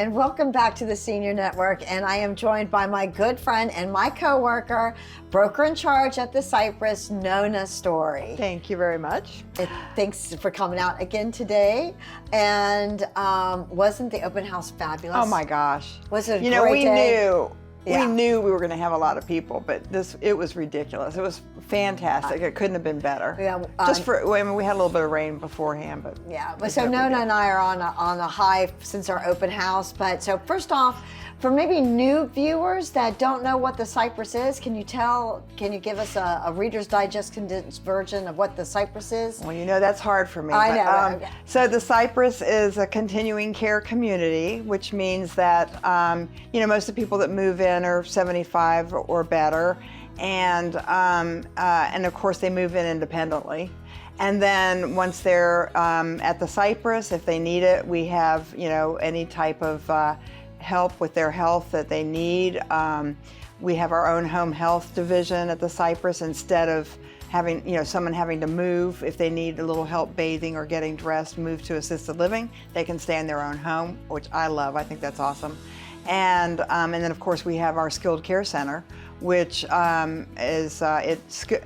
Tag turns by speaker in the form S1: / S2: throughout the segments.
S1: and welcome back to the Senior Network. And I am joined by my good friend and my coworker, broker in charge at the Cypress, Nona Story.
S2: Thank you very much.
S1: Thanks for coming out again today. And wasn't the open house fabulous?
S2: Oh my gosh.
S1: Was it a
S2: You know,
S1: great
S2: we
S1: day?
S2: knew.
S1: Yeah.
S2: We knew we were going to have a lot of people, but it was ridiculous. It was fantastic. It couldn't have been better.
S1: Yeah,
S2: I mean, we had a little bit of rain beforehand, but
S1: yeah. So Nona and I are on a high since our open house. But so first off, for maybe new viewers that don't know what the Cypress is, can you give us a Reader's Digest condensed version of what the Cypress is?
S2: well, you know that's hard for me.
S1: I
S2: but,
S1: know.
S2: So the Cypress is a continuing care community, which means that you know, most of the people that move in are 75 or better, and of course they move in independently. And then once they're at the Cypress, if they need it, we have, you know, any type of help with their health that they need. We have our own home health division at the Cypress. Instead of having, you know, someone having to move, if they need a little help bathing or getting dressed, move to assisted living, they can stay in their own home, which I love. I think that's awesome. And then of course we have our skilled care center, which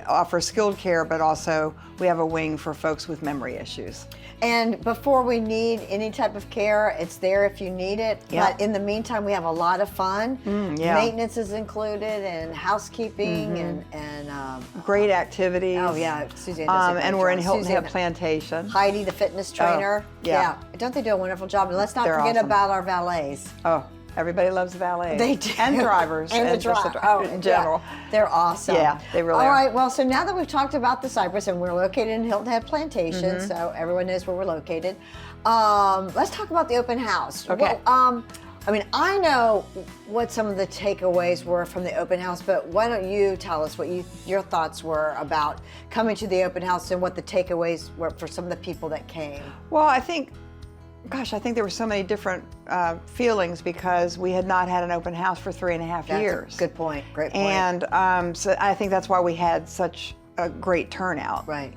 S2: offers skilled care, but also we have a wing for folks with memory issues.
S1: And before we need any type of care, it's there if you need it.
S2: Yeah.
S1: But in the meantime, we have a lot of fun.
S2: Yeah.
S1: Maintenance is included, and housekeeping, and
S2: Great activities.
S1: oh yeah, Suzanne does a great
S2: and we're in
S1: job.
S2: Hilton Head
S1: Suzanne-
S2: Plantation.
S1: Heidi, the fitness trainer.
S2: yeah.
S1: Don't they do a wonderful job? And let's not
S2: They're
S1: forget
S2: awesome.
S1: about our valets.
S2: Oh, everybody loves valets.
S1: They do.
S2: And drivers.
S1: And the
S2: just
S1: driver.
S2: in general.
S1: They're awesome.
S2: Yeah, they really
S1: All
S2: are.
S1: right, well, so now that we've talked about the Cypress, and we're located in Hilton Head Plantation, so everyone knows where we're located, let's talk about the open house.
S2: Okay.
S1: Well, I mean, I know what some of the takeaways were from the open house, but why don't you tell us what your thoughts were about coming to the open house and what the takeaways were for some of the people that came?
S2: Well, I think there were so many different feelings because we had not had an open house for 3.5
S1: That's
S2: years.
S1: a good point. Great point.
S2: And so I think that's why we had such a great turnout.
S1: Right.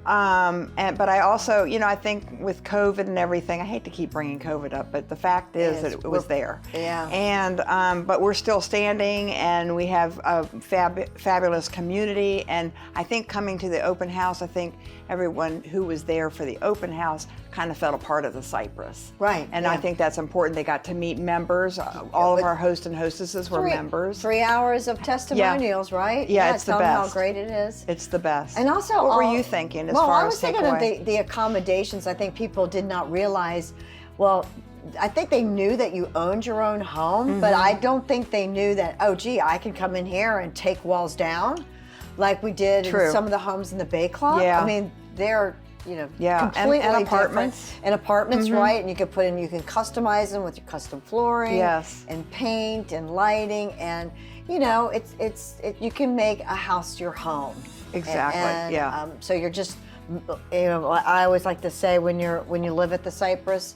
S2: But I also, you know, I think with COVID and everything, I hate to keep bringing COVID up, but the fact is that it was there.
S1: Yeah.
S2: And but we're still standing, and we have a fabulous community. And I think coming to the open house, I think everyone who was there for the open house kind of felt a part of the Cypress.
S1: Right.
S2: And
S1: yeah.
S2: I think that's important. They got to meet members. All of our hosts and hostesses were members.
S1: 3 hours of testimonials, right?
S2: Yeah, it's the
S1: tell them how
S2: best.
S1: great it is.
S2: It's the best.
S1: And also,
S2: what were you thinking as
S1: well,
S2: far
S1: I was
S2: as
S1: thinking
S2: takeaway?
S1: of the accommodations. I think people did not realize. Well, I think they knew that you owned your own home, but I don't think they knew that. Oh, gee, I can come in here and take walls down, like we did in some of the homes in the Bay Club.
S2: Yeah.
S1: I mean, they're, you know,
S2: Yeah,
S1: completely
S2: and apartments.
S1: different. And apartments, right? And you can you can customize them with your custom flooring,
S2: Yes.
S1: and paint and lighting, and you know, you can make a house your home.
S2: Exactly.
S1: And,
S2: yeah.
S1: So you're just, you know, I always like to say when you live at the Cypress,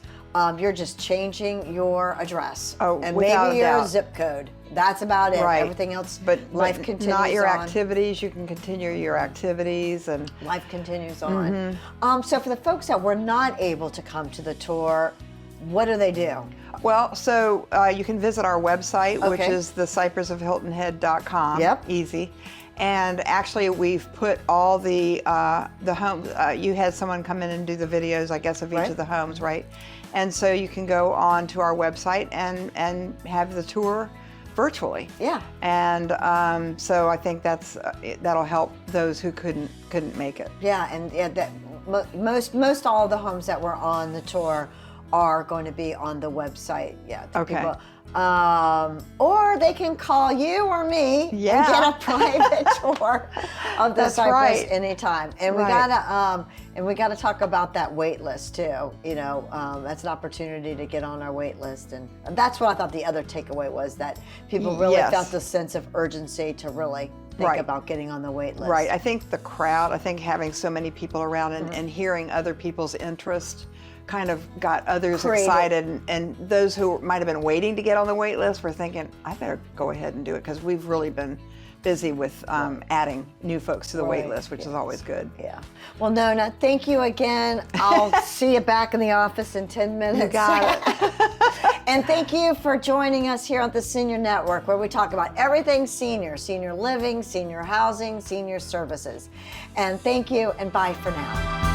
S1: you're just changing your address.
S2: Oh,
S1: and
S2: without
S1: maybe
S2: a
S1: your
S2: doubt.
S1: zip code. That's about it.
S2: Right.
S1: Everything else,
S2: but
S1: life
S2: but
S1: continues
S2: not your
S1: on.
S2: activities. You can continue your activities, and
S1: Life continues on. So for the folks that were not able to come to the tour, what do they do?
S2: well, so you can visit our website, which
S1: Okay.
S2: is the cypressofhiltonhead.com.
S1: Yep.
S2: Easy. And actually, we've put all the homes. You had someone come in and do the videos, I guess, of each
S1: Right.
S2: of the homes, right? And so you can go on to our website and have the tour virtually.
S1: Yeah.
S2: And so I think that'll help those who couldn't make it.
S1: Yeah, and that most all of the homes that were on the tour are going to be on the website. Yeah. the
S2: Okay.
S1: people- or they can call you or me
S2: Yeah.
S1: and get a private tour of the
S2: That's
S1: Cypress
S2: right.
S1: anytime. And we
S2: Right.
S1: gotta talk about that wait list too. You know, that's an opportunity to get on our wait list, and that's what I thought the other takeaway was, that people really
S2: Yes.
S1: felt the sense of urgency to really think
S2: Right.
S1: about getting on the wait list.
S2: Right. I think the crowd, I think having so many people around and hearing other people's interest kind of got others
S1: Created.
S2: excited, and those who might have been waiting to get on the wait list were thinking, I better go ahead and do it, because we've really been busy with adding new folks to the wait
S1: Right.
S2: list, which is always good.
S1: Yeah. Well, Nona, thank you again. I'll see you back in the office in 10 minutes.
S2: You got it.
S1: And thank you for joining us here on the Senior Network, where we talk about everything senior, senior living, senior housing, senior services. And thank you, and bye for now.